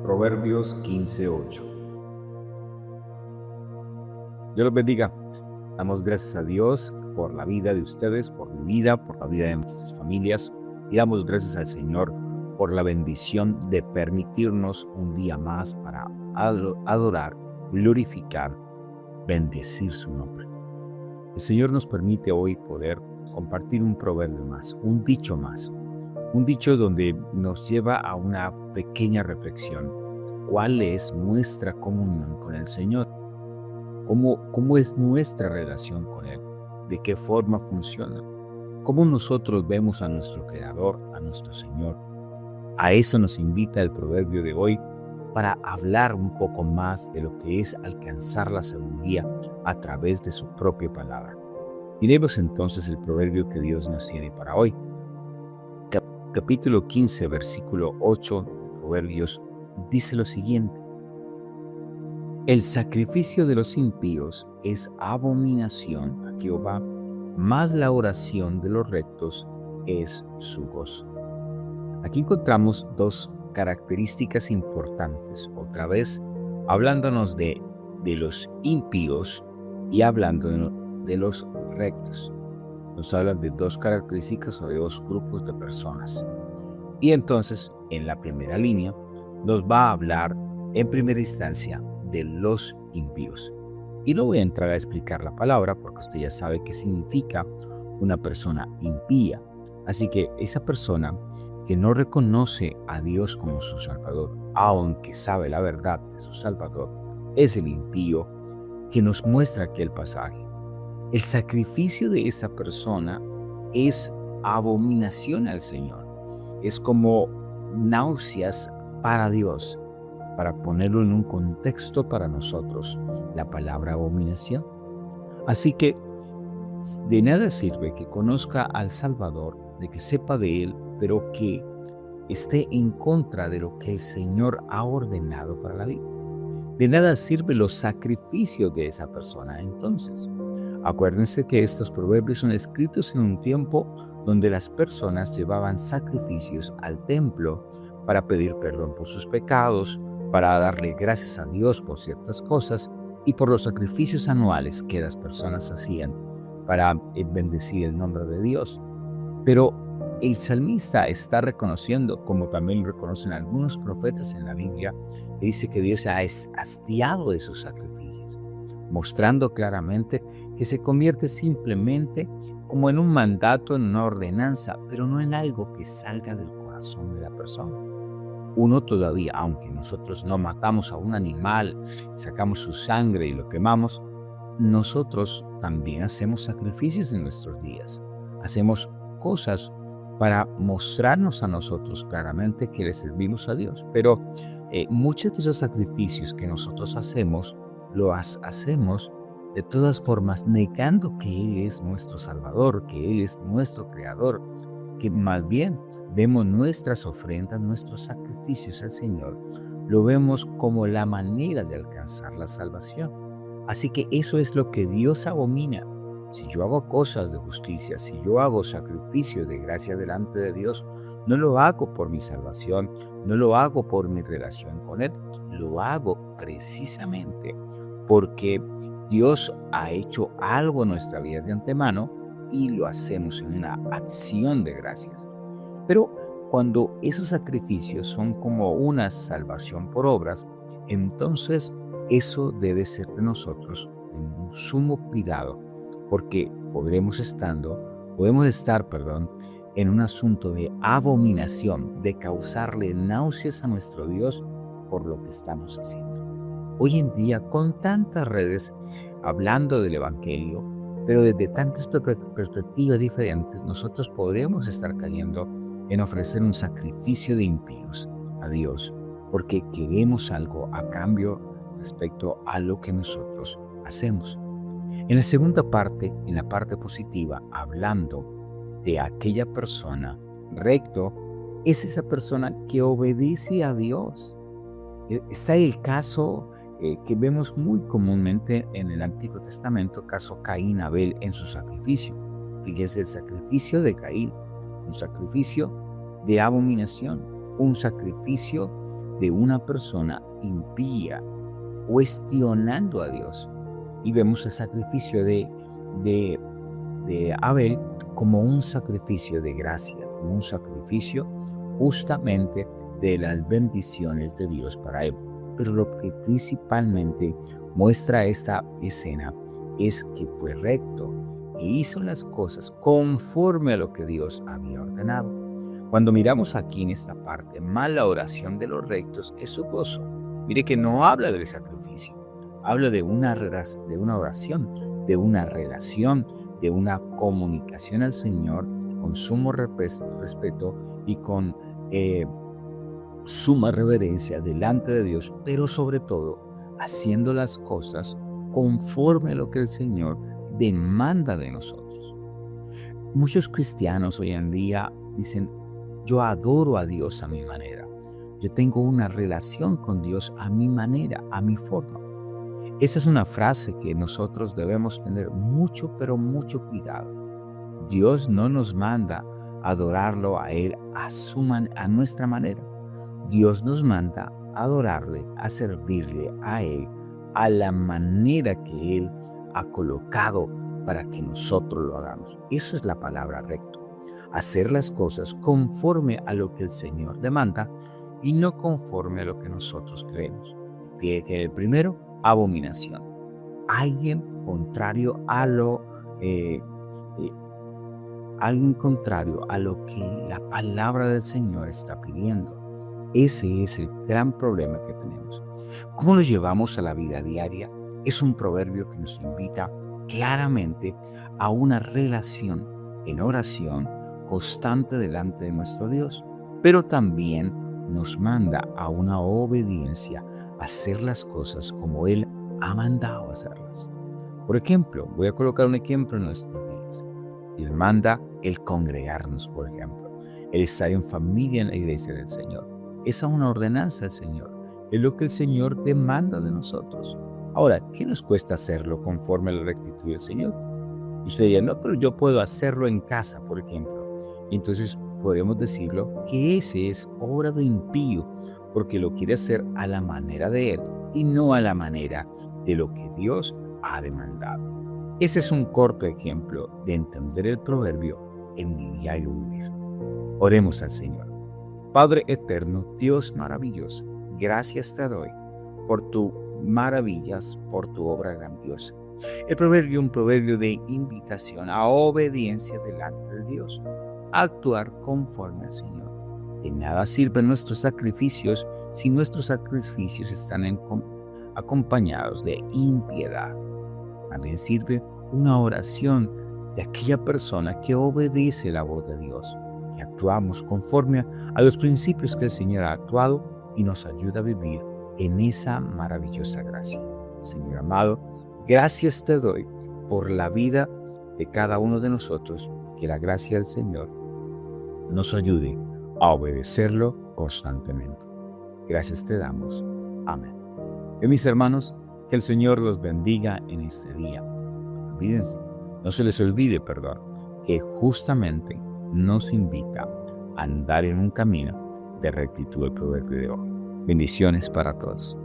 Proverbios 15:8. Dios los bendiga. Damos gracias a Dios por la vida de ustedes, por mi vida, por la vida de nuestras familias. Y damos gracias al Señor por la bendición de permitirnos un día más para adorar, glorificar, bendecir su nombre. El Señor nos permite hoy poder compartir un proverbio más, un dicho más. Un dicho donde nos lleva a una pequeña reflexión. ¿Cuál es nuestra comunión con el Señor? ¿Cómo es nuestra relación con Él? ¿De qué forma funciona? ¿Cómo nosotros vemos a nuestro Creador, a nuestro Señor? A eso nos invita el proverbio de hoy para hablar un poco más de lo que es alcanzar la sabiduría a través de su propia palabra. Miremos entonces el proverbio que Dios nos tiene para hoy. Capítulo 15, versículo 8 de Proverbios dice lo siguiente: el sacrificio de los impíos es abominación a Jehová, mas la oración de los rectos es su gozo. Aquí encontramos dos características importantes, otra vez hablándonos de los impíos y hablando de los rectos. Nos hablan de dos características o de dos grupos de personas. Y entonces, en la primera línea, nos va a hablar en primera instancia de los impíos. Y no voy a entrar a explicar la palabra porque usted ya sabe qué significa una persona impía. Así que esa persona que no reconoce a Dios como su Salvador, aunque sabe la verdad de su Salvador, es el impío que nos muestra aquel pasaje. El sacrificio de esa persona es abominación al Señor. Es como náuseas para Dios. Para ponerlo en un contexto para nosotros, la palabra abominación. Así que de nada sirve que conozca al Salvador, de que sepa de Él, pero que esté en contra de lo que el Señor ha ordenado para la vida. De nada sirven los sacrificios de esa persona. Entonces, acuérdense que estos proverbios son escritos en un tiempo donde las personas llevaban sacrificios al templo para pedir perdón por sus pecados, para darle gracias a Dios por ciertas cosas y por los sacrificios anuales que las personas hacían para bendecir el nombre de Dios. Pero el salmista está reconociendo, como también lo reconocen algunos profetas en la Biblia, que dice que Dios se ha hastiado de sus sacrificios, mostrando claramente que se convierte simplemente como en un mandato, en una ordenanza, pero no en algo que salga del corazón de la persona. Uno todavía, aunque nosotros no matamos a un animal, sacamos su sangre y lo quemamos, nosotros también hacemos sacrificios en nuestros días. Hacemos cosas para mostrarnos a nosotros claramente que le servimos a Dios. Pero muchos de esos sacrificios que nosotros hacemos, los hacemos de todas formas negando que Él es nuestro Salvador, que Él es nuestro Creador, que más bien vemos nuestras ofrendas, nuestros sacrificios al Señor, lo vemos como la manera de alcanzar la salvación. Así que eso es lo que Dios abomina. Si yo hago cosas de justicia, si yo hago sacrificio de gracia delante de Dios, no lo hago por mi salvación, no lo hago por mi relación con Él, lo hago precisamente porque Dios ha hecho algo en nuestra vida de antemano y lo hacemos en una acción de gracias. Pero cuando esos sacrificios son como una salvación por obras, entonces eso debe ser de nosotros en un sumo cuidado, porque podemos estar, en un asunto de abominación, de causarle náuseas a nuestro Dios por lo que estamos haciendo. Hoy en día, con tantas redes hablando del Evangelio, pero desde tantas perspectivas diferentes, nosotros podremos estar cayendo en ofrecer un sacrificio de impíos a Dios, porque queremos algo a cambio respecto a lo que nosotros hacemos. En la segunda parte, en la parte positiva, hablando de aquella persona recto, es esa persona que obedece a Dios. Está el caso que vemos muy comúnmente en el Antiguo Testamento, caso Caín-Abel en su sacrificio. Fíjese el sacrificio de Caín. un sacrificio de abominación, un sacrificio de una persona impía, cuestionando a Dios. Y vemos el sacrificio de Abel como un sacrificio de gracia, como un sacrificio justamente de las bendiciones de Dios para él. Pero lo que principalmente muestra esta escena es que fue recto e hizo las cosas conforme a lo que Dios había ordenado. Cuando miramos aquí en esta parte, más la oración de los rectos es su gozo. Mire que no habla del sacrificio, habla de una oración, de una relación, de una comunicación al Señor con sumo respeto y con suma reverencia delante de Dios, pero sobre todo haciendo las cosas conforme a lo que el Señor demanda de nosotros. Muchos cristianos hoy en día dicen, yo adoro a Dios a mi manera, yo tengo una relación con Dios a mi manera, a mi forma. Esa es una frase que nosotros debemos tener mucho, pero mucho cuidado. Dios no nos manda a adorarlo a Él a nuestra manera. Dios nos manda a adorarle, a servirle a Él, a la manera que Él ha colocado para que nosotros lo hagamos. Eso es la palabra recto. Hacer las cosas conforme a lo que el Señor demanda y no conforme a lo que nosotros creemos. Fíjate que el primero, abominación. Alguien contrario a alguien contrario a lo que la palabra del Señor está pidiendo. Ese es el gran problema que tenemos. ¿Cómo lo llevamos a la vida diaria? Es un proverbio que nos invita claramente a una relación en oración constante delante de nuestro Dios, pero también nos manda a una obediencia, a hacer las cosas como Él ha mandado hacerlas. Por ejemplo, voy a colocar un ejemplo en nuestros días. Dios manda el congregarnos, por ejemplo, el estar en familia en la iglesia del Señor. Esa es una ordenanza del Señor, es lo que el Señor demanda de nosotros. Ahora, ¿qué nos cuesta hacerlo conforme a la rectitud del Señor? Y usted diría, no, pero yo puedo hacerlo en casa, por ejemplo. Y entonces podríamos decirlo que ese es obra de impío, porque lo quiere hacer a la manera de él y no a la manera de lo que Dios ha demandado. Ese es un corto ejemplo de entender el proverbio en mi diario vivir. Oremos al Señor. Padre eterno, Dios maravilloso, gracias te doy por tus maravillas, por tu obra grandiosa. El proverbio es un proverbio de invitación a obediencia delante de Dios, a actuar conforme al Señor. De nada sirven nuestros sacrificios si nuestros sacrificios están acompañados de impiedad. También sirve una oración de aquella persona que obedece la voz de Dios, que actuamos conforme a los principios que el Señor ha actuado y nos ayuda a vivir en esa maravillosa gracia. Señor amado, gracias te doy por la vida de cada uno de nosotros y que la gracia del Señor nos ayude a obedecerlo constantemente. Gracias te damos. Amén. Y mis hermanos, que el Señor los bendiga en este día. Olvídense, no se les olvide, que justamente nos invita a andar en un camino de rectitud el proverbio de hoy. Bendiciones para todos.